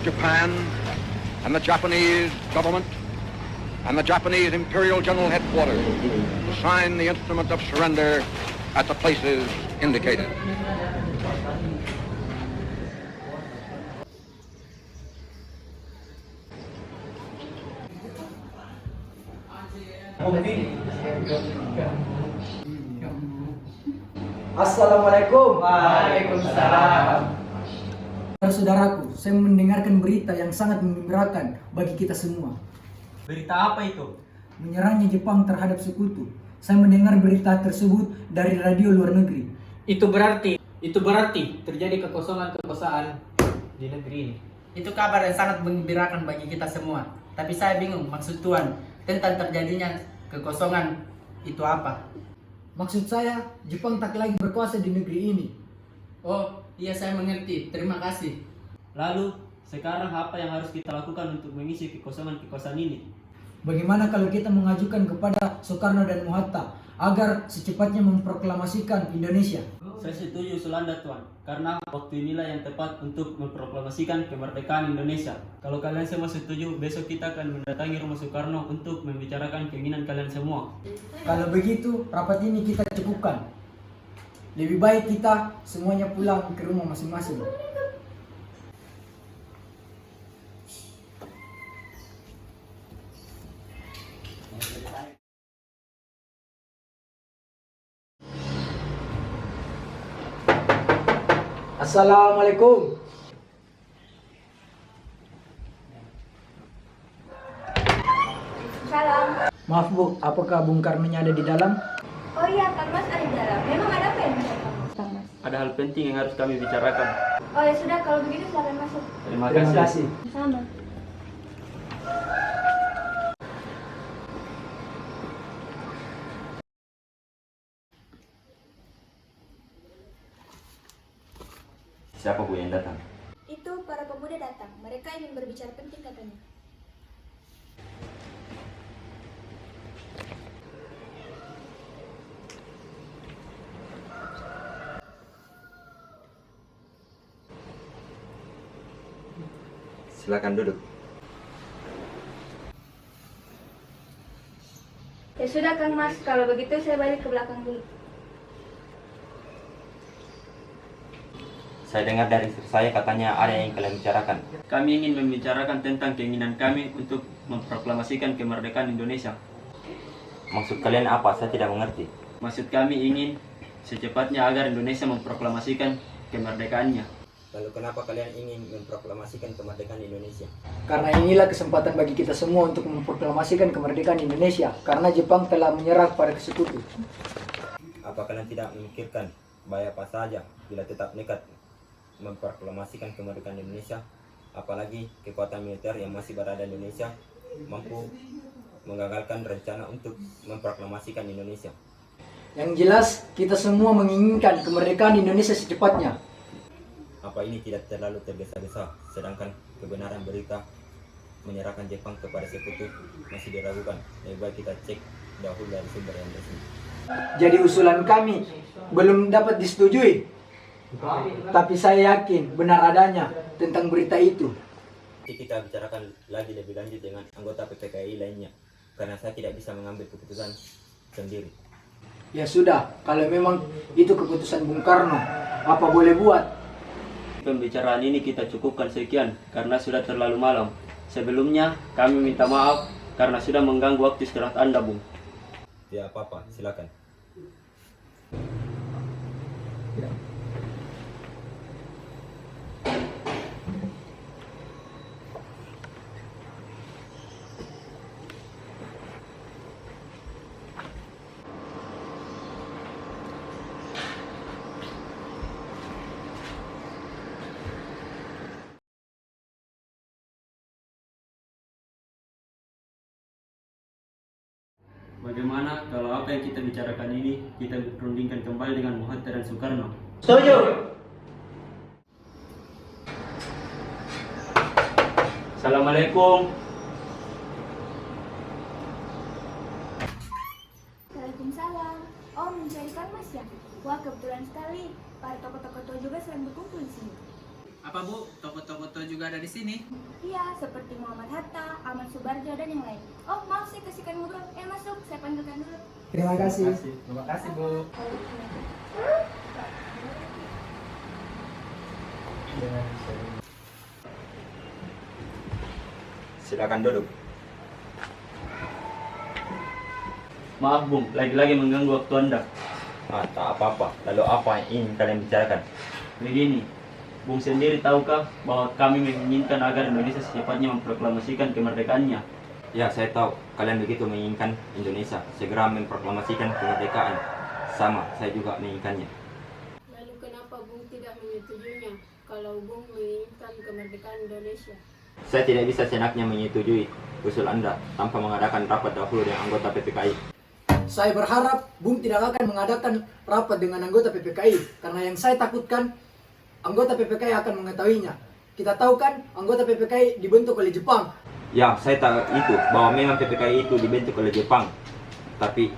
of Japan and the Japanese government and the Japanese Imperial General Headquarters to sign the instrument of surrender at the places indicated. Assalamualaikum. Waalaikumsalam. Saudaraku, saya mendengarkan berita yang sangat menggembirakan bagi kita semua. Berita apa itu? Menyerangnya Jepang terhadap sekutu. Saya mendengar berita tersebut dari radio luar negeri. Itu berarti terjadi kekosongan kekuasaan di negeri ini. Itu kabar yang sangat menggembirakan bagi kita semua. Tapi saya bingung maksud Tuhan tentang terjadinya kekosongan itu apa? Maksud saya, Jepang tak lagi berkuasa di negeri ini. Oh, iya saya mengerti. Terima kasih. Lalu, sekarang apa yang harus kita lakukan untuk mengisi kekosongan-kekosongan ini? Bagaimana kalau kita mengajukan kepada Soekarno dan Muhatta agar secepatnya memproklamasikan Indonesia? Saya setuju usulan Anda, Tuan, karena waktu inilah yang tepat untuk memproklamasikan kemerdekaan Indonesia. Kalau kalian semua setuju, besok kita akan mendatangi rumah Soekarno untuk membicarakan keinginan kalian semua. Kalau begitu, rapat ini kita cukupkan. Lebih baik kita semuanya pulang ke rumah masing-masing. Assalamualaikum. Salam. Maaf Bu, apakah Bung Karnonya ada di dalam? Oh iya, Kang Mas ada di dalam. Memang ada apa yang bisa Kang Mas? Ada hal penting yang harus kami bicarakan. Oh ya sudah, kalau begitu silakan masuk. Terima Terima kasih. kasih. Sama. Siapa Bu yang datang? Itu para pemuda datang. Mereka ingin berbicara penting katanya. Silakan duduk. Ya sudah Kang Mas, kalau begitu saya balik ke belakang dulu. Saya dengar dari istri saya katanya ada yang kalian bicarakan. Kami ingin membicarakan tentang keinginan kami untuk memproklamasikan kemerdekaan Indonesia. Maksud kalian apa? Saya tidak mengerti. Maksud kami ingin secepatnya agar Indonesia memproklamasikan kemerdekaannya. Lalu kenapa kalian ingin memproklamasikan kemerdekaan Indonesia? Karena inilah kesempatan bagi kita semua untuk memproklamasikan kemerdekaan Indonesia. Karena Jepang telah menyerah pada sekutu. Apa kalian tidak memikirkan bahaya apa saja bila tetap nekat memproklamasikan kemerdekaan Indonesia? Apalagi kekuatan militer yang masih berada di Indonesia mampu menggagalkan rencana untuk memproklamasikan Indonesia. Yang jelas, kita semua menginginkan kemerdekaan Indonesia secepatnya. Apa ini tidak terlalu tergesa-gesa, sedangkan kebenaran berita menyerahkan Jepang kepada sekutu masih diragukan? Lebih baik kita cek dahulu dari sumber yang resmi. Jadi usulan kami belum dapat disetujui. Tapi saya yakin benar adanya tentang berita itu. Nanti kita bicarakan lagi lebih lanjut dengan anggota PPKI lainnya, karena saya tidak bisa mengambil keputusan sendiri. Ya sudah, kalau memang itu keputusan Bung Karno, apa boleh buat? Pembicaraan ini kita cukupkan sekian karena sudah terlalu malam. Sebelumnya kami minta maaf karena sudah mengganggu waktu istirahat Anda, Bung. Ya apa-apa, silakan. Bagaimana kalau apa yang kita bicarakan ini kita rundingkan kembali dengan Muhatta dan Soekarno? Setuju. Assalamualaikum. Waalaikumsalam. Oh, mencari Kang Mas ya? Wah, kebetulan sekali. Para tokoh-tokoh tua juga sering berkumpul di sini. Apa Bu, tokoh-tokoh juga ada di sini? Iya, seperti Muhammad Hatta, Ahmad Subarjo, dan yang lain. Oh, maaf saya kasihkan ngobrol. Masuk, saya panggilkan dulu. Terima kasih. Terima kasih Bu. Silakan duduk. Maaf Bung, lagi-lagi mengganggu waktu Anda. Tak apa-apa. Lalu apa yang ingin kalian bicarakan? Begini, Bung sendiri tahukah bahwa kami menginginkan agar Indonesia secepatnya memproklamasikan kemerdekaannya? Ya, saya tahu kalian begitu menginginkan Indonesia segera memproklamasikan kemerdekaan. Sama, saya juga menginginkannya. Lalu kenapa Bung tidak menyetujuinya kalau Bung menginginkan kemerdekaan Indonesia? Saya tidak bisa senaknya menyetujui usul Anda tanpa mengadakan rapat dahulu dengan anggota PPKI. Saya berharap Bung tidak akan mengadakan rapat dengan anggota PPKI karena yang saya takutkan anggota PPKI akan mengetahuinya. Kita tahu kan anggota PPKI dibentuk oleh Jepang. Ya, saya tahu itu bahwa memang PPKI itu dibentuk oleh Jepang. Tapi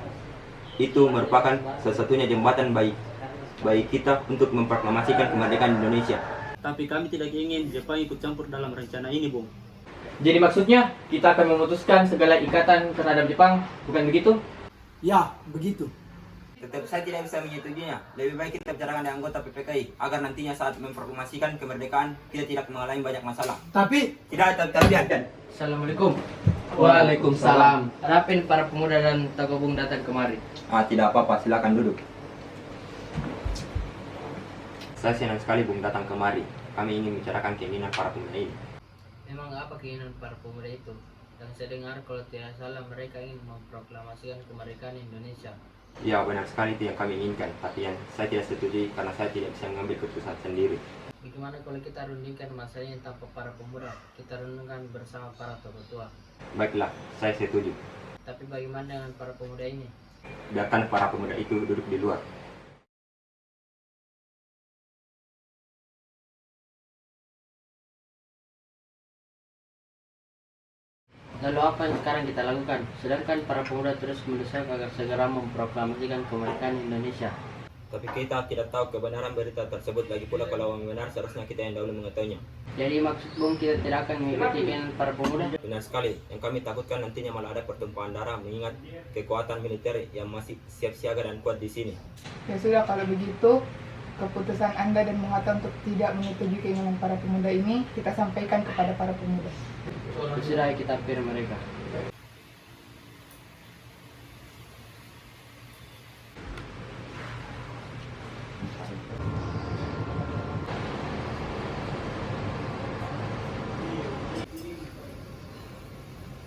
itu merupakan satu-satunya jembatan bagi kita untuk memproklamasikan kemerdekaan Indonesia. Tapi kami tidak ingin Jepang ikut campur dalam rencana ini, Bung. Jadi maksudnya kita akan memutuskan segala ikatan terhadap Jepang, bukan begitu? Ya, begitu. Tetap saya tidak bisa menyetujuinya. Lebih baik kita bicarakan dengan anggota PPKI agar nantinya saat memproklamasikan kemerdekaan kita tidak mengalami banyak masalah. Tapi Tapi Assalamualaikum. Waalaikumsalam. Harapin para pemuda dan tokoh Bung datang kemari. tidak apa-apa, silakan duduk. Saya senang sekali Bung datang kemari. Kami ingin bicarakan keinginan para pemuda ini. Memang apa keinginan para pemuda itu? Yang saya dengar kalau tidak salah mereka ingin memproklamasikan kemerdekaan Indonesia. Ya, benar sekali itu yang kami inginkan. Tapi yang saya tidak setuju karena saya tidak bisa mengambil keputusan sendiri. Bagaimana kalau kita rundingkan masalahnya tanpa para pemuda? Kita rundingkan bersama para tokoh tua. Baiklah, saya setuju. Tapi bagaimana dengan para pemuda ini? Biarkan para pemuda itu duduk di luar. Lalu apa yang sekarang kita lakukan? Sedangkan para pemuda terus mendesak agar segera memproklamasikan kemerdekaan Indonesia. Tapi kita tidak tahu kebenaran berita tersebut. Lagi pula kalau benar seharusnya kita yang dahulu mengetahuinya. Jadi maksud Bung kita tidak akan mengikuti keinginan para pemuda? Benar sekali. Yang kami takutkan nantinya malah ada pertumpahan darah mengingat kekuatan militer yang masih siap siaga dan kuat di sini. Ya sudah, kalau begitu keputusan Anda dan Bung Hatta untuk tidak menyetujui keinginan para pemuda ini kita sampaikan kepada para pemuda. Sudah kita pilih mereka.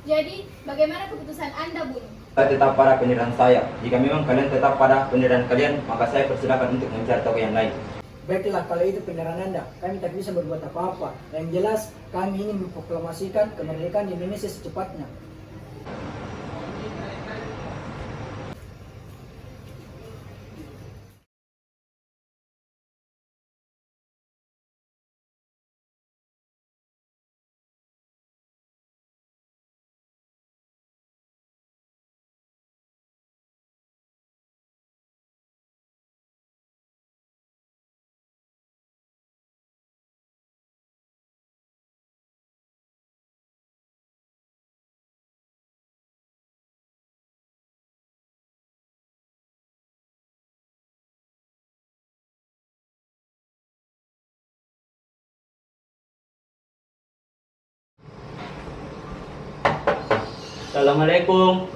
Jadi, bagaimana keputusan Anda, Bung? Saya tetap pada pendirian saya. Jika memang kalian tetap pada pendirian kalian, maka saya persilakan untuk mencari tokoh yang lain. baiklah kalau itu pendirian Anda, kami tak bisa berbuat apa-apa. Yang jelas, kami ingin memproklamasikan kemerdekaan Indonesia secepatnya. Assalamualaikum.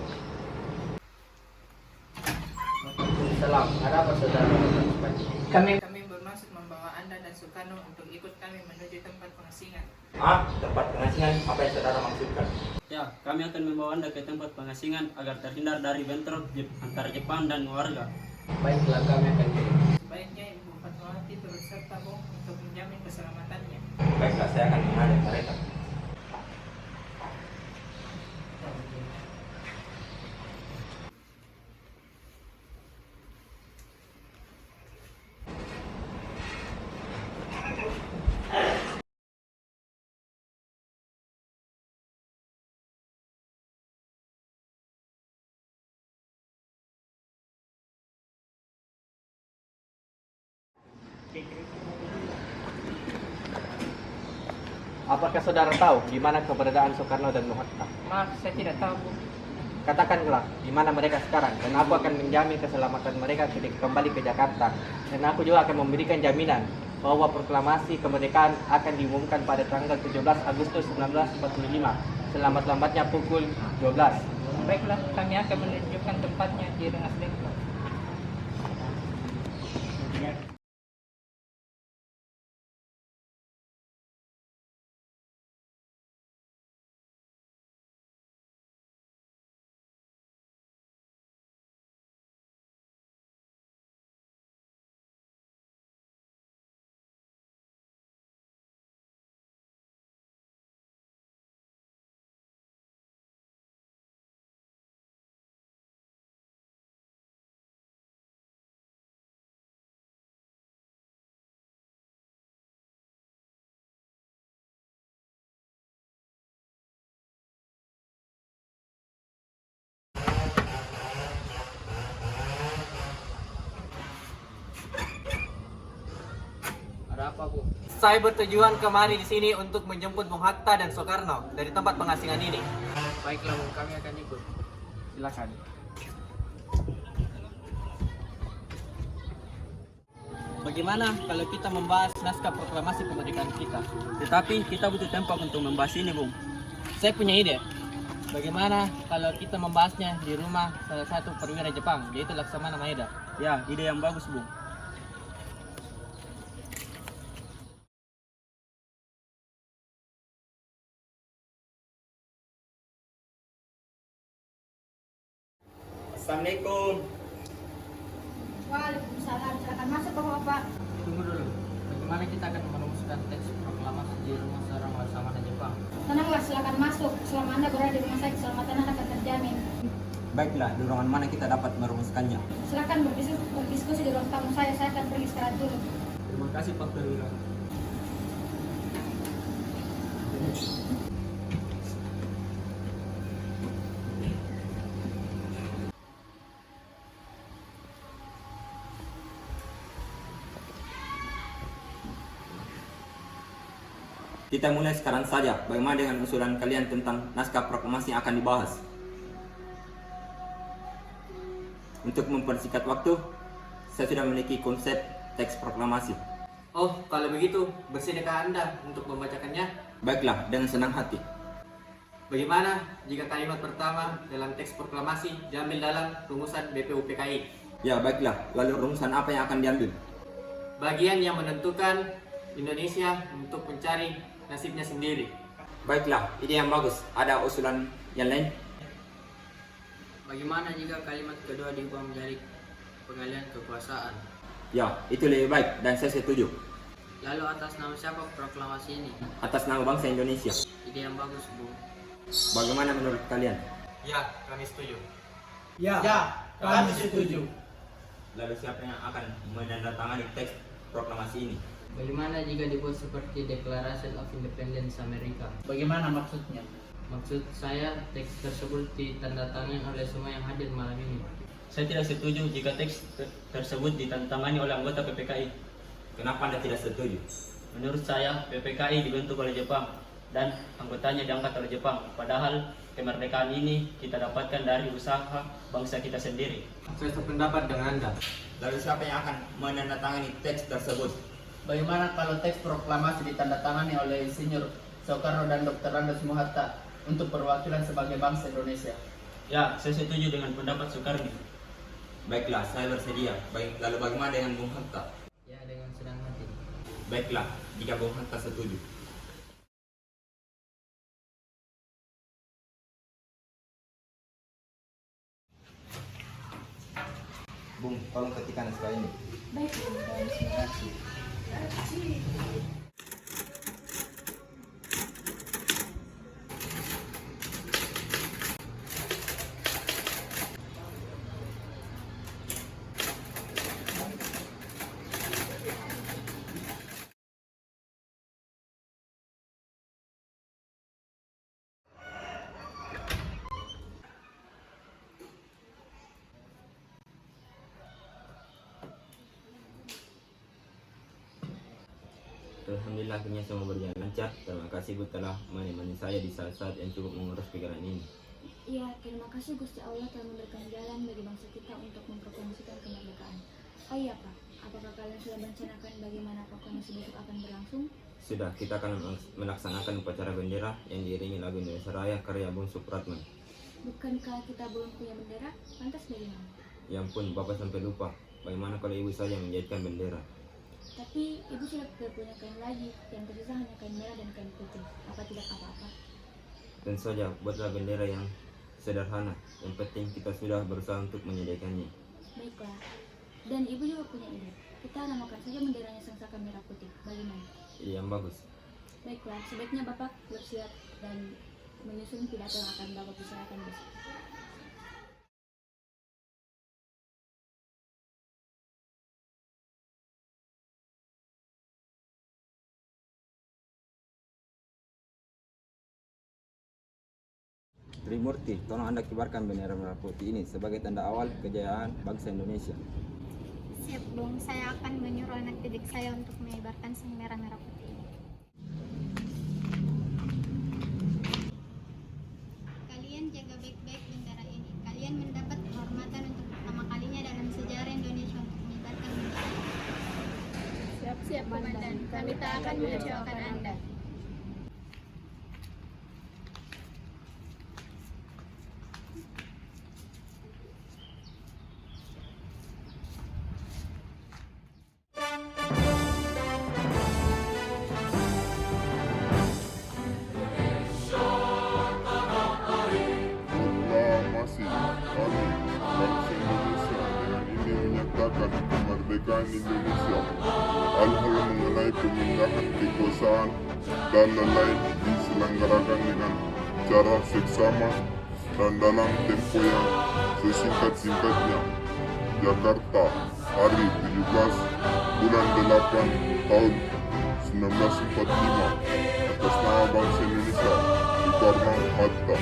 Salam, ada apa saudara? Kami bermaksud membawa Anda dan Soekarno untuk ikut kami menuju tempat pengasingan. Tempat pengasingan apa yang saudara maksudkan? Ya, kami akan membawa Anda ke tempat pengasingan agar terhindar dari bentrok antara Jepang dan warga. Baiklah, kami akan ikut. Sebaiknya Ibu Fatmawati turut serta Bung untuk menjamin keselamatannya. Baiklah, saya akan mengajak mereka. Apakah saudara tahu di mana keberadaan Soekarno dan Bung Hatta? Maaf, saya tidak tahu, Bu. Katakanlah di mana mereka sekarang, dan aku akan menjamin keselamatan mereka ketika kembali ke Jakarta. Dan aku juga akan memberikan jaminan bahwa proklamasi kemerdekaan akan diumumkan pada tanggal 17 Agustus 1945, selamat-lambatnya pukul 12. Baiklah, kami akan menunjukkan tempatnya di Rengas Dengklok. Ada apa, Bu? Saya bertujuan kemari di sini untuk menjemput Bung Hatta dan Soekarno dari tempat pengasingan ini. Baiklah, Bu, kami akan ikut. Silakan. Bagaimana kalau kita membahas naskah proklamasi kemerdekaan kita? Tetapi kita butuh tempat untuk membahas ini, Bung. Saya punya ide. Bagaimana kalau kita membahasnya di rumah salah satu perwira Jepang, yaitu Laksamana Maeda? Ya, ide yang bagus, Bung. Assalamualaikum. Waalaikumsalam. Silakan masuk Bapak. Tunggu dulu. Bagaimana kita akan merumuskan teks proklamasi di rumah seorang Laksamana Jepang? Tenanglah, silakan masuk. Selama Anda berada di rumah saya, keselamatan Anda akan terjamin. Baiklah, di ruangan mana kita dapat merumuskannya? Silakan berdiskusi di ruang tamu saya akan pergi sekarang dulu. Terima kasih, Pak Perwira. Kita mulai sekarang saja. Bagaimana dengan usulan kalian tentang naskah proklamasi yang akan dibahas? Untuk mempersingkat waktu, saya sudah memiliki konsep teks proklamasi. Oh, kalau begitu, bersedia Anda untuk membacakannya? Baiklah, dengan senang hati. Bagaimana jika kalimat pertama dalam teks proklamasi diambil dalam rumusan BPUPKI? Ya, baiklah. Lalu rumusan apa yang akan diambil? Bagian yang menentukan Indonesia untuk mencari nasibnya sendiri. Baiklah, ide yang bagus. Ada usulan yang lain? Bagaimana jika kalimat kedua diubah menjadi pengalihan kekuasaan? Ya, itu lebih baik dan saya setuju. Lalu atas nama siapa proklamasi ini? Atas nama bangsa Indonesia. Ide yang bagus, Bu. Bagaimana menurut kalian? Ya, kami setuju. Ya, kami setuju. Lalu siapa yang akan menandatangani teks proklamasi ini? Bagaimana jika dibuat seperti Declaration of Independence Amerika? Bagaimana maksudnya? Maksud saya, teks tersebut ditandatangani oleh semua yang hadir malam ini. Saya tidak setuju jika teks tersebut ditandatangani oleh anggota PPKI. Kenapa Anda tidak setuju? Menurut saya, PPKI dibentuk oleh Jepang dan anggotanya diangkat oleh Jepang. Padahal kemerdekaan ini kita dapatkan dari usaha bangsa kita sendiri. Saya sependapat dengan Anda. Lalu siapa yang akan menandatangani teks tersebut? Bagaimana kalau teks proklamasi ditandatangani oleh Insinyur Soekarno dan Dr. Andes Muhatta untuk perwakilan sebagai bangsa Indonesia? Ya, saya setuju dengan pendapat Soekarno. Baiklah, saya bersedia. Lalu bagaimana dengan Bung Hatta? Ya, dengan senang hati. Baiklah, jika Bung Hatta setuju. Bung, tolong ketikkan naskah ini. Baik, terima kasih. Alhamdulillah akhirnya semua berjalan lancar. Terima kasih Gus telah menemani saya di saat-saat yang cukup mengurus pikiran ini. Iya, terima kasih Gusti Allah telah memberikan jalan bagi bangsa kita untuk memproklamasikan kemerdekaan. Oh iya Pak, apakah kalian sudah merencanakan bagaimana proklamasi besok akan berlangsung? Sudah, kita akan melaksanakan upacara bendera yang diiringi lagu Indonesia Raya karya Bung Supratman. Bukankah kita belum punya bendera? Lantas bagaimana? Ya ampun, Bapak sampai lupa. Bagaimana kalau ibu saja yang menjahitkan bendera? Tapi ibu sudah tidak punya kain lagi, yang tersisa hanya kain merah dan kain putih. Apa tidak apa-apa? Tentu saja, buatlah bendera yang sederhana. Yang penting kita sudah berusaha untuk menyediakannya. Baiklah. Dan ibu juga punya ide. Kita namakan saja benderanya Sangsaka Merah Putih. Bagaimana? Ide yang bagus. Baiklah, sebaiknya Bapak bersiap dan menyusun pidato yang akan Bapak bicarakan besok. Trimurti, tolong Anda kibarkan bendera merah putih ini sebagai tanda awal kejayaan bangsa Indonesia. Siap, Bung. Saya akan menyuruh anak didik saya untuk mengibarkan sang merah-merah putih ini. Kalian jaga baik-baik bendera ini. Kalian mendapat kehormatan untuk pertama kalinya dalam sejarah Indonesia untuk mengibarkan bendera. Siap-siap, Komandan. Kami tak akan mengecewakan Anda. Proklamasi kami bangsa Indonesia dengan ini menyatakan kemerdekaan Indonesia. Hal-hal mengenai pemindahan kekuasaan dan lain-lain diselenggarakan dengan cara seksama dan dalam tempo yang sesingkat-singkatnya. Jakarta, hari 17 bulan 8 tahun 1945, atas nama bangsa Indonesia, Soekarno Hatta.